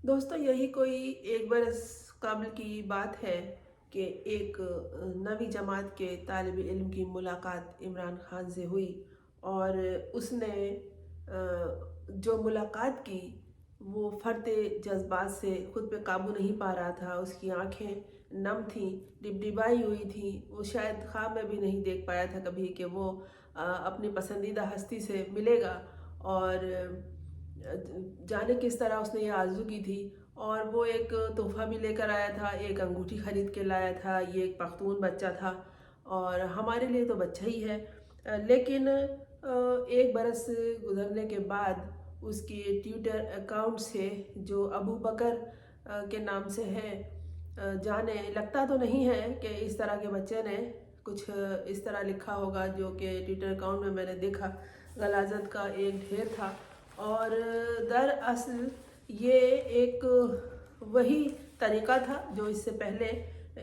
दोस्तों, यही कोई 1 बरस कबल की बात है कि एक नवी जमात के तालिब इल्म की मुलाकात इमरान खान से हुई। और उसने जो मुलाकात की वो फरते जज्बात से ख़ुद पे काबू नहीं पा रहा था। उसकी आंखें नम थीं, डिबडिबाई हुई थी। वो शायद ख्वाब में भी नहीं देख पाया था कभी कि वो अपनी पसंदीदा हस्ती से मिलेगा। और जाने किस तरह उसने ये आरज़ू की थी। और वो एक तोहफ़ा भी लेकर आया था, एक अंगूठी ख़रीद के लाया था। ये एक पख्तून बच्चा था और हमारे लिए तो बच्चा ही है। लेकिन 1 बरस गुज़रने के बाद उसके ट्विटर अकाउंट से, जो अबू बकर के नाम से है, जाने लगता तो नहीं है कि इस तरह के बच्चे ने कुछ इस तरह लिखा होगा जो कि ट्विटर अकाउंट में मैंने देखा। गलाजत का एक ढेर था। और दरअसल ये एक वही तरीक़ा था जो इससे पहले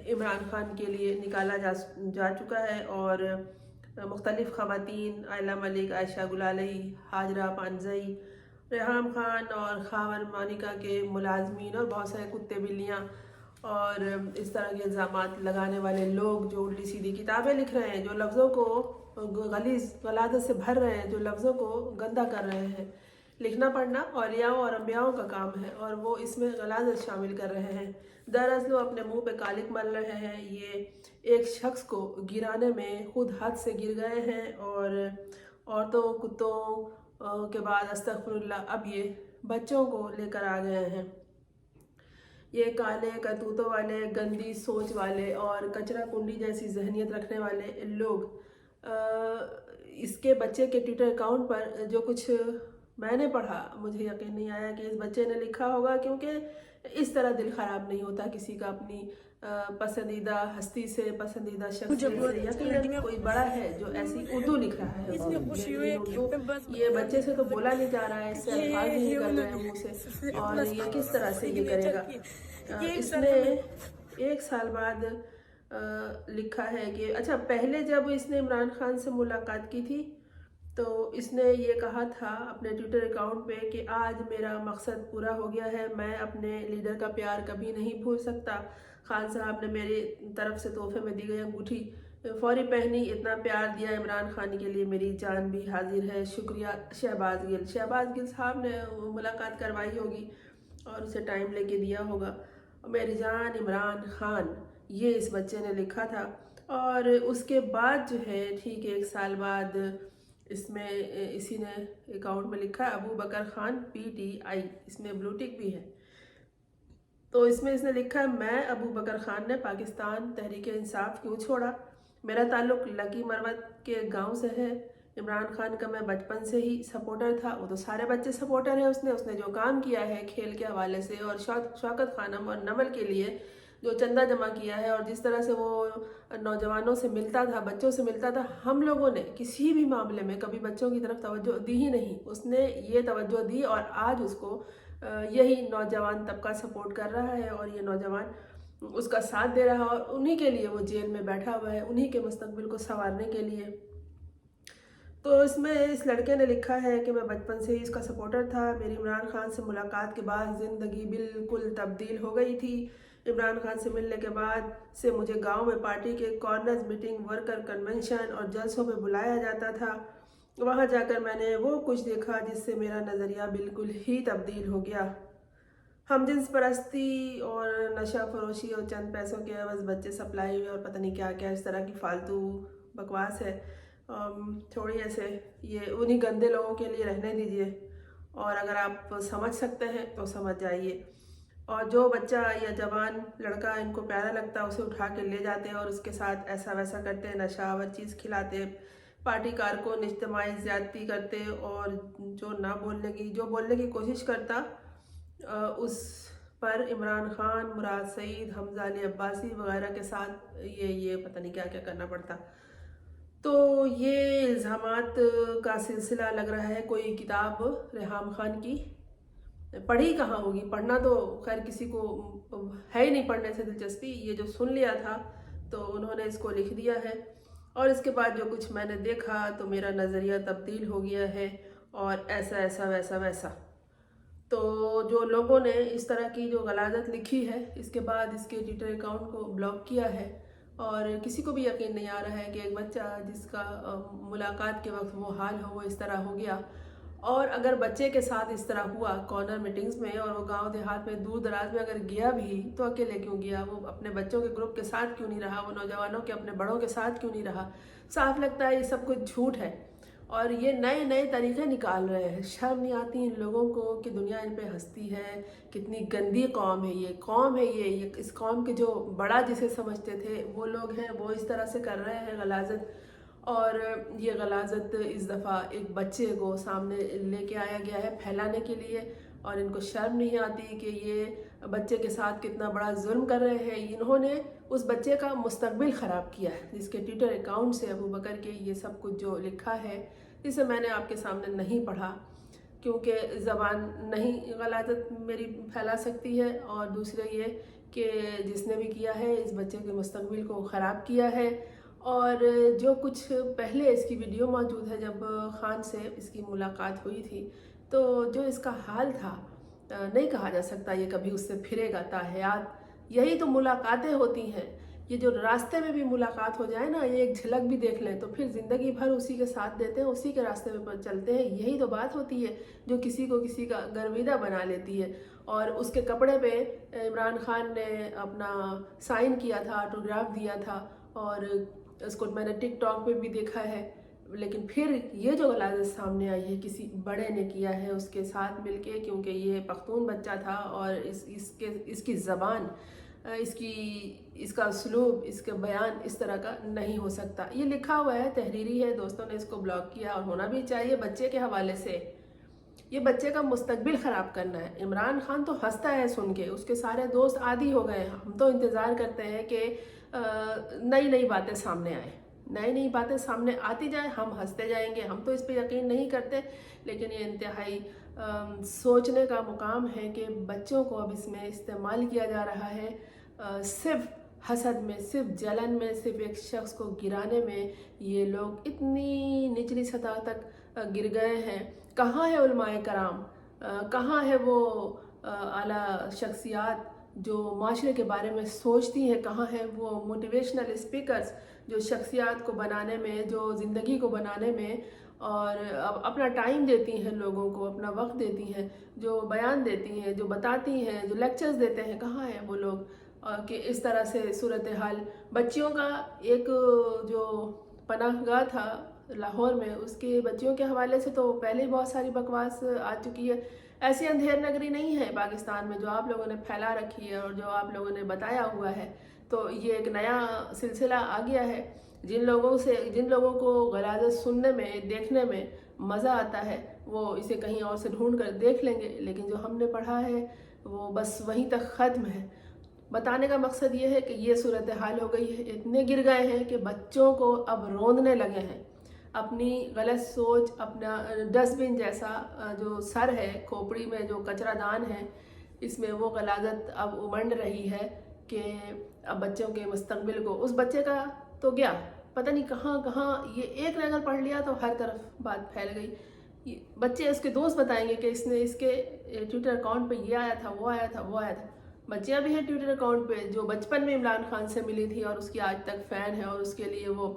इमरान खान के लिए निकाला जा चुका है। और मुख्तलिफ़ ख़वातीन, आयला मलिक, आयशा गुलाली, हाजरा पानजई, रेहाम खान और खावर मानिका के मुलाजमीन और बहुत सारे कुत्ते बिल्लियाँ और इस तरह के इल्ज़ामात लगाने वाले लोग जो उल्टी सीधी किताबें लिख रहे हैं, जो लफ्ज़ों को गलादत से भर रहे हैं, जो लफ्ज़ों को गंदा कर रहे हैं। लिखना पढ़ना औलियाओं और अंबियाओं का काम है और वो इसमें गलाजत शामिल कर रहे हैं। दरअसल वो अपने मुंह पे कालिक मल रहे हैं। ये एक शख्स को गिराने में खुद हाथ से गिर गए हैं और औरतों कुत्तों के बाद अस्तगफिरुल्लाह अब ये बच्चों को लेकर आ गए हैं। ये काले करतूतों वाले, गंदी सोच वाले और कचरा कुंडी जैसी जहनीत रखने वाले लोग इसके बच्चे के ट्विटर अकाउंट पर जो कुछ मैंने पढ़ा, मुझे यकीन नहीं आया कि इस बच्चे ने लिखा होगा। क्योंकि इस तरह दिल ख़राब नहीं होता किसी का अपनी पसंदीदा हस्ती से, पसंदीदा मुझे शख्सियत बहुत से। अच्छी लगी। यकीनन कोई बड़ा है जो ऐसी उर्दू लिख रहा है। इसमें खुशी हुई है कि उर्दू मैं बस ये बच्चे से तो बोला नहीं जा रहा है, इससे ये अल्फाज नहीं ये निकल रहे हैं उन्होंने मुँह से। अपना और ये किस तरह से ये सिग्नेचर करेगा? की ये इसने सर हमें 1 साल बाद लिखा है कि अच्छा, पहले जब इसने इमरान खान से मुलाकात की थी तो इसने ये कहा था अपने ट्विटर अकाउंट पे कि आज मेरा मकसद पूरा हो गया है। मैं अपने लीडर का प्यार कभी नहीं भूल सकता। खान साहब ने मेरी तरफ से तोहफे में दी गई अंगूठी फौरी पहनी। इतना प्यार दिया इमरान खान के लिए मेरी जान भी हाजिर है। शुक्रिया शहबाज गिल साहब ने मुलाकात करवाई होगी और उसे टाइम लेके दिया होगा। मेरी जान इमरान खान, ये इस बच्चे ने लिखा था। और उसके बाद जो है, ठीक 1 साल बाद इसमें इसी ने अकाउंट में लिखा अबू बकर खान PTI, इसमें ब्लू टिक भी है। तो इसमें इसने लिखा है, मैं अबू बकर खान ने पाकिस्तान तहरीक इंसाफ क्यों छोड़ा। मेरा ताल्लुक़ लकी मरवत के गांव से है। इमरान खान का मैं बचपन से ही सपोर्टर था। वो तो सारे बच्चे सपोर्टर हैं। उसने जो काम किया है खेल के हवाले से और शौकत खानम और नमल के लिए जो चंदा जमा किया है और जिस तरह से वो नौजवानों से मिलता था, बच्चों से मिलता था, हम लोगों ने किसी भी मामले में कभी बच्चों की तरफ तवज्जो दी ही नहीं। उसने ये तवज्जो दी और आज उसको यही नौजवान तबका सपोर्ट कर रहा है और ये नौजवान उसका साथ दे रहा है। और उन्हीं के लिए वो जेल में बैठा हुआ है, उन्हीं के मुस्तकबिल को संवारने के लिए। तो इसमें इस लड़के ने लिखा है कि मैं बचपन से ही इसका सपोर्टर था। मेरी इमरान खान से मुलाकात के बाद ज़िंदगी बिल्कुल तब्दील हो गई थी। इमरान खान से मिलने के बाद से मुझे गांव में पार्टी के कॉर्नर्स मीटिंग, वर्कर कन्वेंशन और जलसों में बुलाया जाता था। वहां जाकर मैंने वो कुछ देखा जिससे मेरा नज़रिया बिल्कुल ही तब्दील हो गया। हम जिन्स परस्ती और नशा फरोशी और चंद पैसों के एवज बच्चे सप्लाई हुए और पता नहीं क्या क्या इस तरह की फालतू बकवास है। थोड़ी ऐसे ये उन्हीं गंदे लोगों के लिए रहने दीजिए और अगर आप समझ सकते हैं तो समझ जाइए। और जो बच्चा या जवान लड़का इनको प्यारा लगता है उसे उठा के ले जाते हैं और उसके साथ ऐसा वैसा करते हैं, नशावर चीज़ खिलाते, पार्टी कारकुन इज्तिमाई ज़्यादती करते। और जो बोलने की कोशिश करता उस पर इमरान खान, मुराद सईद, हमजा अली अब्बासी वगैरह के साथ ये पता नहीं क्या क्या करना पड़ता। तो ये इल्ज़ामात का सिलसिला लग रहा है कोई किताब रेहाम खान की पढ़ी कहाँ होगी। पढ़ना तो खैर किसी को है ही नहीं, पढ़ने से दिलचस्पी। ये जो सुन लिया था तो उन्होंने इसको लिख दिया है। और इसके बाद जो कुछ मैंने देखा तो मेरा नज़रिया तब्दील हो गया है और ऐसा ऐसा वैसा वैसा। तो जो लोगों ने इस तरह की जो गलाजत लिखी है, इसके बाद इसके ट्विटर अकाउंट को ब्लॉक किया है। और किसी को भी यकीन नहीं आ रहा है कि एक बच्चा जिसका मुलाकात के वक्त वो हाल हो, वो इस तरह हो गया। और अगर बच्चे के साथ इस तरह हुआ कॉर्नर मीटिंग्स में, और वो गांव देहात में दूर दराज में अगर गया भी तो अकेले क्यों गया, वो अपने बच्चों के ग्रुप के साथ क्यों नहीं रहा, वो नौजवानों के अपने बड़ों के साथ क्यों नहीं रहा। साफ लगता है ये सब कुछ झूठ है और ये नए नए तरीके निकाल रहे हैं। शर्म नहीं आती इन लोगों को कि दुनिया इन पे हंसती है। कितनी गंदी कौम है ये, कौम है ये इस कौम के जो बड़ा जिसे समझते थे वो लोग हैं, वो इस तरह से कर रहे हैं गलाजत। और ये गलाजत इस दफ़ा एक बच्चे को सामने लेके आया गया है फैलाने के लिए, और इनको शर्म नहीं आती कि ये बच्चे के साथ कितना बड़ा जुल्म कर रहे हैं। इन्होंने उस बच्चे का मुस्तकबिल ख़राब किया है, जिसके ट्विटर अकाउंट से अबू बकर के ये सब कुछ जो लिखा है, जिसे मैंने आपके सामने नहीं पढ़ा क्योंकि ज़बान नहीं गलाजत मेरी फैला सकती है, और दूसरे ये कि जिसने भी किया है इस बच्चे के मुस्तकबिल को ख़राब किया है। और जो कुछ पहले इसकी वीडियो मौजूद है, जब खान से इसकी मुलाकात हुई थी, तो जो इसका हाल था नहीं कहा जा सकता ये कभी उससे फिरेगा ताहयात। यही तो मुलाकातें होती हैं। ये जो रास्ते में भी मुलाकात हो जाए ना, ये एक झलक भी देख लें तो फिर ज़िंदगी भर उसी के साथ देते हैं, उसी के रास्ते में चलते हैं। यही तो बात होती है जो किसी को किसी का गर्विदा बना लेती है। और उसके कपड़े पे इमरान खान ने अपना साइन किया था, ऑटोग्राफ दिया था, और उसको मैंने टिकटॉक पे भी देखा है। लेकिन फिर ये जो गलाजत सामने आई है किसी बड़े ने किया है उसके साथ मिलके, क्योंकि ये पख्तून बच्चा था और इसकी ज़बान, इसका उसलूब, इसका बयान इस तरह का नहीं हो सकता। ये लिखा हुआ है, तहरीरी है, दोस्तों ने इसको ब्लॉक किया और होना भी चाहिए। बच्चे के हवाले से ये बच्चे का मुस्तकबिल ख़राब करना है। इमरान खान तो हंसता है सुन के, उसके सारे दोस्त आदी हो गए। हम तो इंतज़ार करते हैं कि नई नई बातें सामने आए, नई नई बातें सामने आती जाए, हम हंसते जाएंगे। हम तो इस पे यकीन नहीं करते, लेकिन ये इंतहाई सोचने का मुकाम है कि बच्चों को अब इसमें इस्तेमाल किया जा रहा है सिर्फ हसद में, सिर्फ जलन में, सिर्फ एक शख्स को गिराने में। ये लोग इतनी निचली सतह तक गिर गए हैं। कहाँ है उलमाए कराम, कहाँ है वो आला शख्सियात जो माशरे के बारे में सोचती हैं, कहाँ है वो मोटिवेशनल स्पीकर्स जो शख्सियात को बनाने में, जो ज़िंदगी को बनाने में और अपना टाइम देती हैं, लोगों को अपना वक्त देती हैं, जो बयान देती हैं, जो बताती हैं, जो लेक्चर्स देते हैं। कहाँ हैं वो लोग कि इस तरह से सूरत हाल बच्चियों का एक जो पनाहगाह था लाहौर में, उसके बच्चियों के हवाले से तो पहले ही बहुत सारी बकवास आ चुकी है। ऐसी अंधेर नगरी नहीं है पाकिस्तान में जो आप लोगों ने फैला रखी है और जो आप लोगों ने बताया हुआ है। तो ये एक नया सिलसिला आ गया है। जिन लोगों को गलाजत सुनने में, देखने में मज़ा आता है, वो इसे कहीं और से ढूंढ कर देख लेंगे, लेकिन जो हमने पढ़ा है वो बस वहीं तक ख़त्म है। बताने का मकसद ये है कि ये सूरत हाल हो गई है, इतने गिर गए हैं कि बच्चों को अब रोंदने लगे हैं। अपनी गलत सोच, अपना डस्टबिन जैसा जो सर है, खोपड़ी में जो कचरादान है, इसमें वो गलाजत अब उमंड रही है कि अब बच्चों के मुस्तकबिल को, उस बच्चे का तो गया पता नहीं कहाँ कहाँ, ये एक ने अगर पढ़ लिया तो हर तरफ बात फैल गई। बच्चे, उसके दोस्त बताएंगे कि इसने इसके ट्विटर अकाउंट पे ये आया था, वो आया था, वो आया था। बच्चियाँ भी हैं ट्विटर अकाउंट पे जो बचपन में इमरान खान से मिली थी और उसकी आज तक फ़ैन है और उसके लिए वो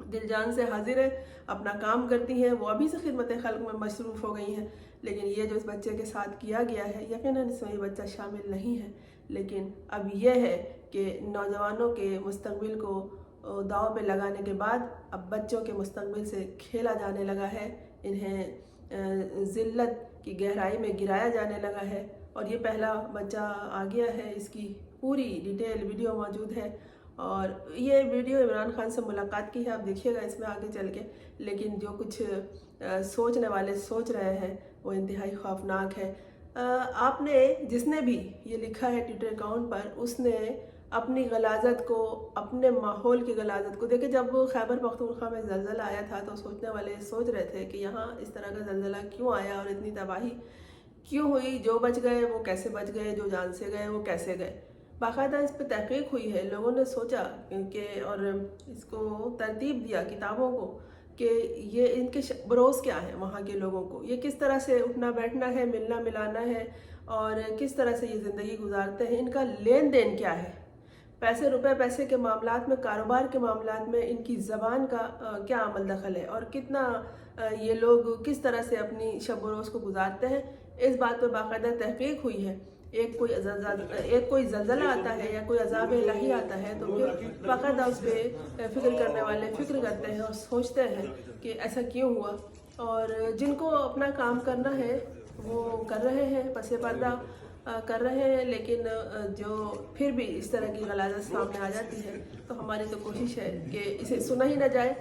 दिल जान से हाजिर है, अपना काम करती हैं। वो अभी से खिदमत खल्क में मसरूफ़ हो गई हैं। लेकिन ये जो इस बच्चे के साथ किया गया है, यकीनन इसमें ये बच्चा शामिल नहीं है। लेकिन अब यह है कि नौजवानों के मुस्तकबिल को दाव पे लगाने के बाद अब बच्चों के मुस्तकबिल से खेला जाने लगा है, इन्हें ज़िल्लत की गहराई में गिराया जाने लगा है। और ये पहला बच्चा आ गया है, इसकी पूरी डिटेल वीडियो मौजूद है। और ये वीडियो इमरान खान से मुलाकात की है, आप देखिएगा इसमें आगे चल के। लेकिन जो कुछ सोचने वाले सोच रहे हैं वो इंतहाई खौफनाक है। आपने, जिसने भी ये लिखा है ट्विटर अकाउंट पर, उसने अपनी गलाजत को, अपने माहौल की गलाजत को देखे। जब खैबर पख्तूनख्वा में ज़लज़ला आया था तो सोचने वाले सोच रहे थे कि यहाँ इस तरह का ज़लज़ला क्यों आया और इतनी तबाही क्यों हुई, जो बच गए वो कैसे बच गए, जो जान से गए वो कैसे गए। बाकायदा इस पर तहकीक हुई है, लोगों ने सोचा कि और इसको तरतीब दिया किताबों को کہ یہ ان کے بروز کیا ہے وہاں کے لوگوں کو، یہ کس طرح سے اٹھنا بیٹھنا ہے، ملنا ملانا ہے، اور کس طرح سے یہ زندگی گزارتے ہیں، ان کا لین دین کیا ہے، پیسے روپے پیسے کے معاملات میں، کاروبار کے معاملات میں ان کی زبان کا کیا عمل دخل ہے، اور کتنا یہ لوگ کس طرح سے اپنی شب و روز کو گزارتے ہیں. اس بات پہ باقاعدہ تحقیق ہوئی ہے. ایک کوئی زلزلہ آتا ہے یا کوئی عذاب الہی آتا ہے تو پھر باقاعدہ اس پہ فکر کرنے والے فکر کرتے ہیں اور سوچتے ہیں کہ ایسا کیوں ہوا، اور جن کو اپنا کام کرنا ہے وہ کر رہے ہیں، پس پردہ کر رہے ہیں، لیکن جو پھر بھی اس طرح کی غلاظت سامنے آ جاتی ہے تو ہماری تو کوشش ہے کہ اسے سنا ہی نہ جائے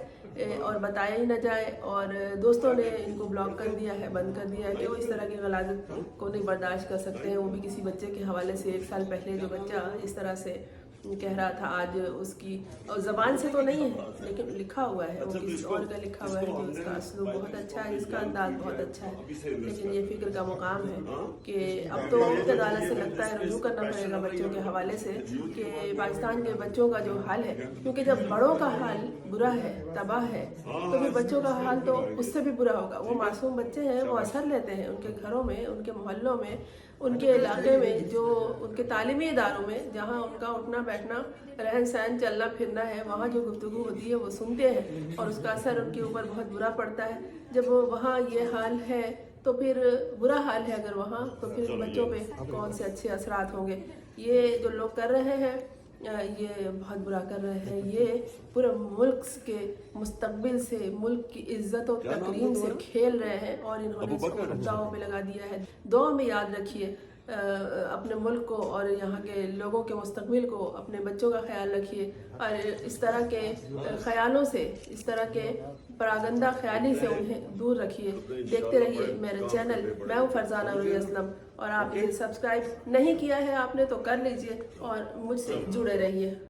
اور بتایا ہی نہ جائے. اور دوستوں نے ان کو بلاک کر دیا ہے، بند کر دیا ہے کہ وہ اس طرح کی غلاظت کو نہیں برداشت کر سکتے ہیں. وہ بھی کسی بچے کے حوالے سے، 1 سال پہلے جو بچہ اس طرح سے کہہ رہا تھا، آج اس کی زبان سے تو نہیں ہے لیکن لکھا ہوا ہے، وہ کسی اور کا لکھا ہوا ہے جو اس کا اسلوب بہت اچھا ہے، اس کا انداز بہت اچھا ہے. لیکن یہ فکر کا مقام ہے کہ اب تو عدالت سے لگتا ہے رجوع کرنا پڑے گا بچوں کے حوالے سے کہ پاکستان کے بچوں کا جو حال ہے، کیونکہ جب بڑوں کا حال برا ہے، تباہ ہے، تو پھر بچوں کا حال تو اس سے بھی برا ہوگا. وہ معصوم بچے ہیں، وہ اثر لیتے ہیں ان کے گھروں میں، ان کے محلوں میں، ان کے علاقے میں، جو ان کے تعلیمی اداروں میں جہاں ان کا اٹھنا بیٹھنا، رہن سہن، چلنا پھرنا ہے، وہاں جو گفتگو ہوتی ہے وہ سنتے ہیں اور اس کا اثر ان کے اوپر بہت برا پڑتا ہے. جب وہاں یہ حال ہے تو پھر برا حال ہے اگر وہاں، تو پھر بچوں پہ کون سے اچھے اثرات ہوں گے. یہ جو لوگ کر رہے ہیں یہ بہت برا کر رہے ہیں. یہ پورے ملک کے مستقبل سے، ملک کی عزت و تکریم سے کھیل رہے ہیں اور انہوں نے اس کو داؤں پہ لگا دیا ہے. دعا میں یاد رکھیے اپنے ملک کو اور یہاں کے لوگوں کے مستقبل کو، اپنے بچوں کا خیال رکھیے، اور اس طرح کے خیالوں سے، اس طرح کے پراگندہ خیالی سے انہیں دور رکھیے. دیکھتے رہیے میرے چینل. میں ہوں فرزانہ نوری اسلم، اور آپ اسے سبسکرائب نہیں کیا ہے آپ نے تو کر لیجئے اور مجھ سے جڑے رہیے.